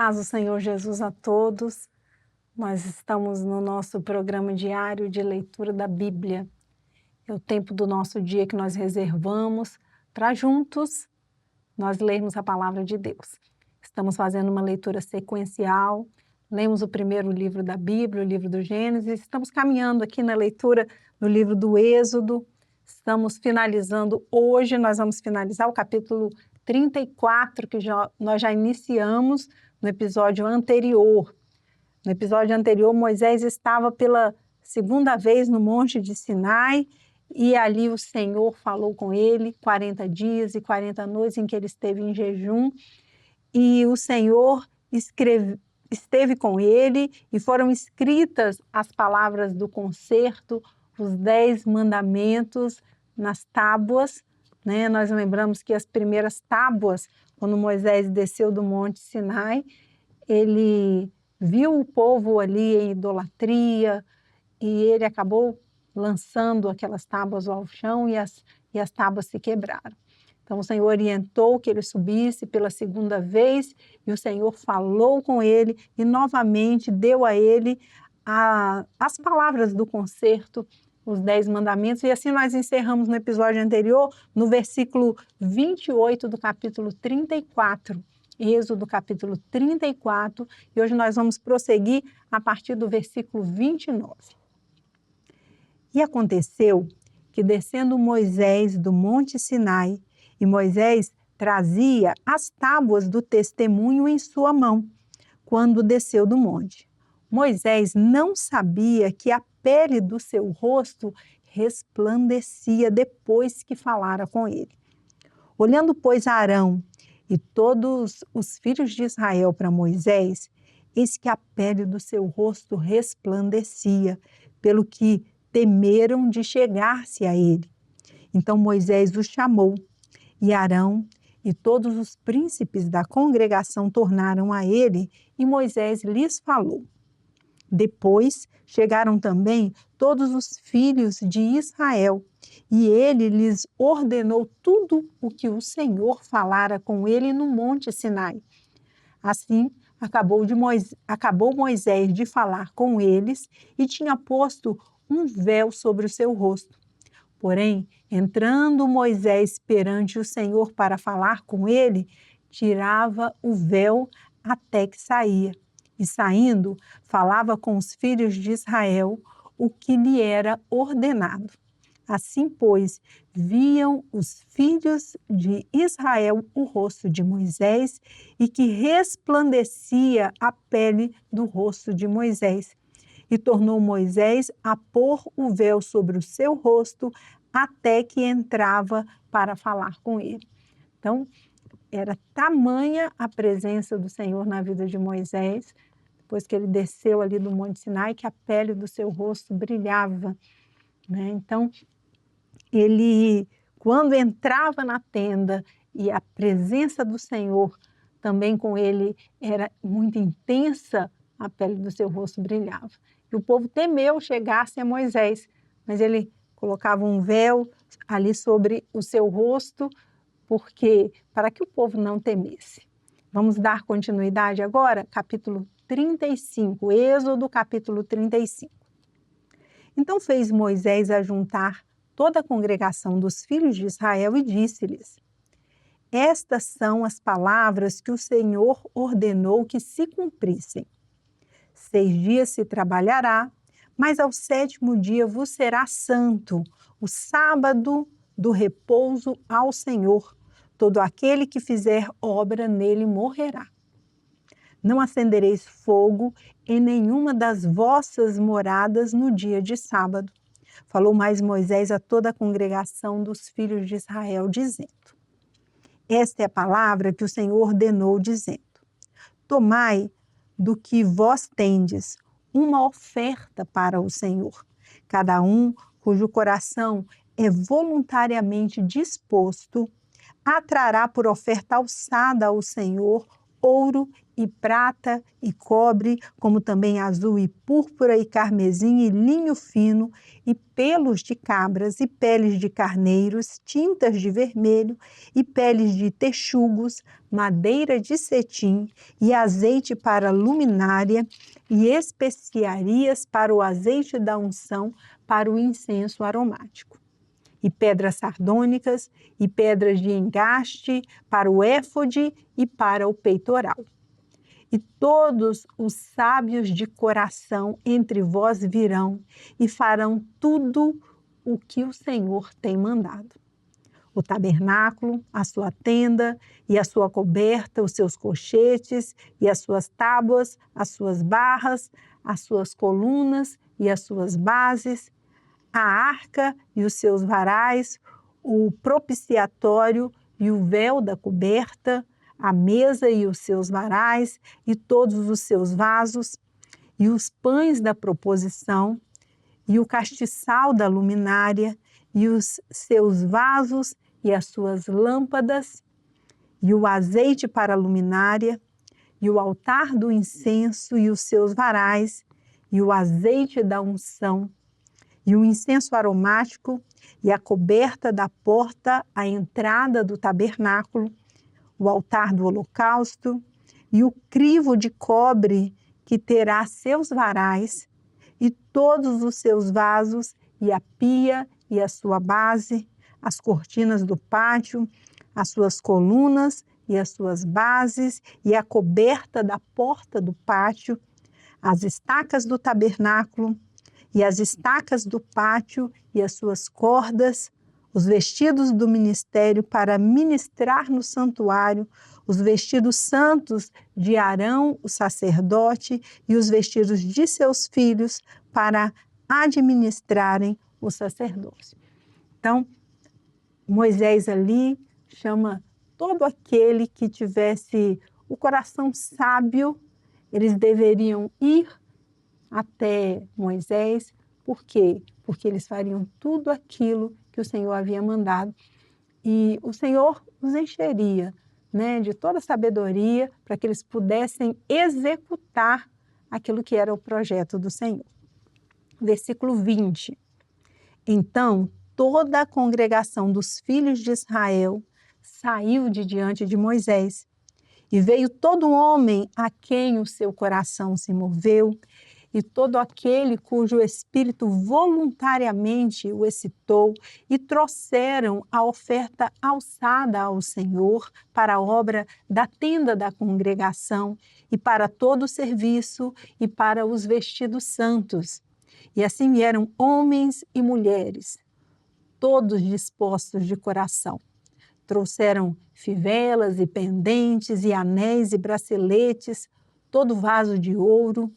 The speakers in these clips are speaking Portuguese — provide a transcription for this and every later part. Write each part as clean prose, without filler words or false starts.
paz do Senhor Jesus a todos. Nós estamos no nosso programa diário de leitura da Bíblia. É o tempo do nosso dia que nós reservamos para juntos nós lermos a palavra de Deus. Estamos fazendo uma leitura sequencial, lemos o primeiro livro da Bíblia, o livro do Gênesis, estamos caminhando aqui na leitura do livro do Êxodo, estamos finalizando hoje, nós vamos finalizar o capítulo 34, que nós já iniciamos no episódio anterior. No episódio anterior, Moisés estava pela segunda vez no Monte de Sinai e ali o Senhor falou com ele 40 dias e 40 noites em que ele esteve em jejum e o Senhor esteve com ele e foram escritas as palavras do concerto, os 10 mandamentos nas tábuas, né? Nós lembramos que as primeiras tábuas, quando Moisés desceu do Monte Sinai, ele viu o povo ali em idolatria e ele acabou lançando aquelas tábuas ao chão e as tábuas se quebraram. Então o Senhor orientou que ele subisse pela segunda vez e o Senhor falou com ele e novamente deu a ele as palavras do concerto, os 10 mandamentos, e assim nós encerramos no episódio anterior, no versículo 28 do capítulo 34. Êxodo capítulo 34, e hoje nós vamos prosseguir a partir do versículo 29. E aconteceu que descendo Moisés do monte Sinai, e Moisés trazia as tábuas do testemunho em sua mão, quando desceu do monte. Moisés não sabia que a pele do seu rosto resplandecia depois que falara com ele. Olhando, pois, Arão e todos os filhos de Israel para Moisés, eis que a pele do seu rosto resplandecia, pelo que temeram de chegar-se a ele. Então Moisés os chamou, e Arão e todos os príncipes da congregação tornaram a ele, e Moisés lhes falou. Depois chegaram também todos os filhos de Israel, e ele lhes ordenou tudo o que o Senhor falara com ele no monte Sinai. Assim, acabou Moisés de falar com eles e tinha posto um véu sobre o seu rosto. Porém, entrando Moisés perante o Senhor para falar com ele, tirava o véu até que saía. E saindo, falava com os filhos de Israel o que lhe era ordenado. Assim, pois, viam os filhos de Israel o rosto de Moisés e que resplandecia a pele do rosto de Moisés. E tornou Moisés a pôr o véu sobre o seu rosto até que entrava para falar com ele. Então, era tamanha a presença do Senhor na vida de Moisés, depois que ele desceu ali do Monte Sinai, que a pele do seu rosto brilhava, né? Então, ele, quando entrava na tenda e a presença do Senhor também com ele era muito intensa, a pele do seu rosto brilhava. E o povo temeu chegar-se a Moisés, mas ele colocava um véu ali sobre o seu rosto, porque para que o povo não temesse. Vamos dar continuidade agora, capítulo 35, Êxodo capítulo 35. Então fez Moisés ajuntar toda a congregação dos filhos de Israel e disse-lhes: estas são as palavras que o Senhor ordenou que se cumprissem. 6 dias se trabalhará, mas ao 7º dia vos será santo, o sábado do repouso ao Senhor. Todo aquele que fizer obra nele morrerá. Não acendereis fogo em nenhuma das vossas moradas no dia de sábado. Falou mais Moisés a toda a congregação dos filhos de Israel, dizendo: esta é a palavra que o Senhor ordenou, dizendo: tomai do que vós tendes uma oferta para o Senhor. Cada um cujo coração é voluntariamente disposto, atrará por oferta alçada ao Senhor ouro e prata e cobre, como também azul e púrpura e carmesim e linho fino e pelos de cabras e peles de carneiros, tintas de vermelho e peles de texugos, madeira de cetim e azeite para luminária e especiarias para o azeite da unção, para o incenso aromático. E pedras sardônicas e pedras de engaste para o éfode e para o peitoral. E todos os sábios de coração entre vós virão e farão tudo o que o Senhor tem mandado. O tabernáculo, a sua tenda e a sua coberta, os seus colchetes e as suas tábuas, as suas barras, as suas colunas e as suas bases, a arca e os seus varais, o propiciatório e o véu da coberta, a mesa e os seus varais e todos os seus vasos, e os pães da proposição, e o castiçal da luminária, e os seus vasos e as suas lâmpadas, e o azeite para a luminária, e o altar do incenso e os seus varais, e o azeite da unção, e o incenso aromático, e a coberta da porta à entrada do tabernáculo, o altar do holocausto, e o crivo de cobre que terá seus varais, e todos os seus vasos, e a pia e a sua base, as cortinas do pátio, as suas colunas e as suas bases, e a coberta da porta do pátio, as estacas do tabernáculo, e as estacas do pátio e as suas cordas, os vestidos do ministério para ministrar no santuário, os vestidos santos de Arão, o sacerdote, e os vestidos de seus filhos para administrarem o sacerdócio. Então, Moisés ali chama todo aquele que tivesse o coração sábio, eles deveriam ir até Moisés. Por quê? Porque eles fariam tudo aquilo que o Senhor havia mandado. E o Senhor os encheria, de toda a sabedoria para que eles pudessem executar aquilo que era o projeto do Senhor. Versículo 20. Então, toda a congregação dos filhos de Israel saiu de diante de Moisés, e veio todo homem a quem o seu coração se moveu, e todo aquele cujo espírito voluntariamente o excitou, e trouxeram a oferta alçada ao Senhor para a obra da tenda da congregação, e para todo o serviço, e para os vestidos santos. E assim vieram homens e mulheres, todos dispostos de coração. Trouxeram fivelas e pendentes, e anéis e braceletes, todo vaso de ouro,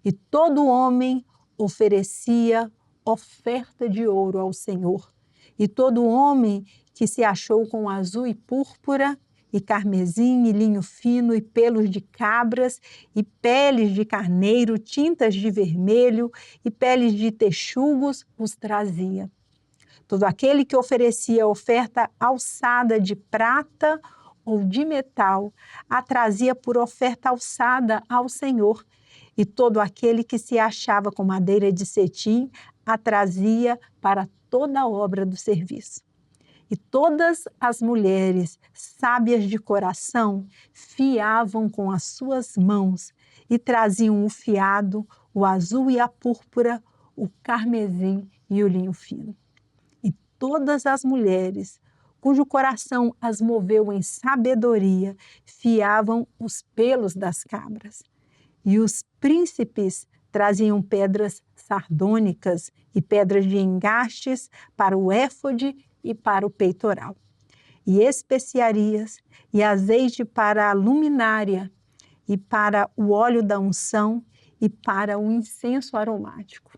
e todo homem oferecia oferta de ouro ao Senhor. E todo homem que se achou com azul e púrpura, e carmesim, e linho fino, e pelos de cabras, e peles de carneiro, tintas de vermelho, e peles de texugos, os trazia. Todo aquele que oferecia oferta alçada de prata ou de metal, a trazia por oferta alçada ao Senhor. E todo aquele que se achava com madeira de cetim, a trazia para toda a obra do serviço. E todas as mulheres sábias de coração fiavam com as suas mãos e traziam o fiado, o azul e a púrpura, o carmesim e o linho fino. E todas as mulheres, cujo coração as moveu em sabedoria, fiavam os pelos das cabras. E os príncipes traziam pedras sardônicas e pedras de engastes para o éfode e para o peitoral, e especiarias e azeite para a luminária, e para o óleo da unção, e para o incenso aromático.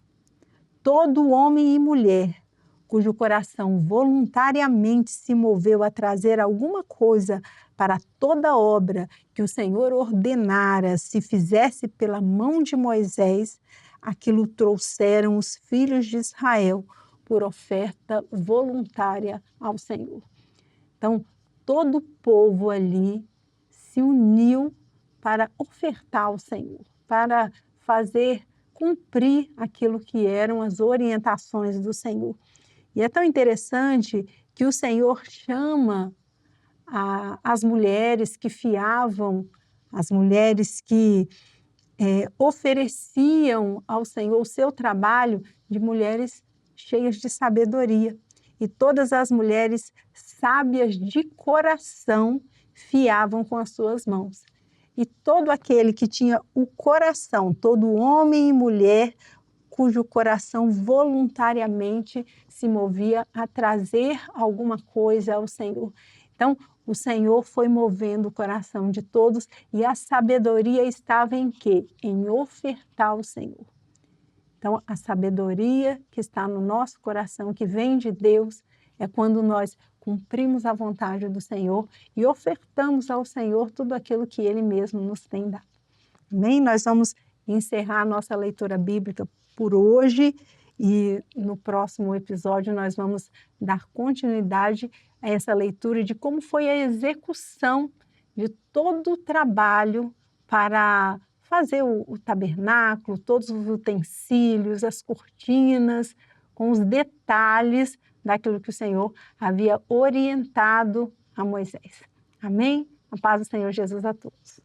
Todo homem e mulher cujo coração voluntariamente se moveu a trazer alguma coisa para toda a obra que o Senhor ordenara se fizesse pela mão de Moisés, aquilo trouxeram os filhos de Israel por oferta voluntária ao Senhor. Então, todo o povo ali se uniu para ofertar ao Senhor, para fazer cumprir aquilo que eram as orientações do Senhor. E é tão interessante que o Senhor chama as mulheres que fiavam, as mulheres que ofereciam ao Senhor o seu trabalho, de mulheres cheias de sabedoria. E todas as mulheres sábias de coração fiavam com as suas mãos. E todo aquele que tinha o coração, todo homem e mulher, cujo coração voluntariamente se movia a trazer alguma coisa ao Senhor. Então, o Senhor foi movendo o coração de todos e a sabedoria estava em quê? Em ofertar ao Senhor. Então, a sabedoria que está no nosso coração, que vem de Deus, é quando nós cumprimos a vontade do Senhor e ofertamos ao Senhor tudo aquilo que Ele mesmo nos tem dado. Amém? Nós vamos encerrar a nossa leitura bíblica por hoje e no próximo episódio nós vamos dar continuidade a essa leitura de como foi a execução de todo o trabalho para fazer o tabernáculo, todos os utensílios, as cortinas, com os detalhes daquilo que o Senhor havia orientado a Moisés. Amém? A paz do Senhor Jesus a todos.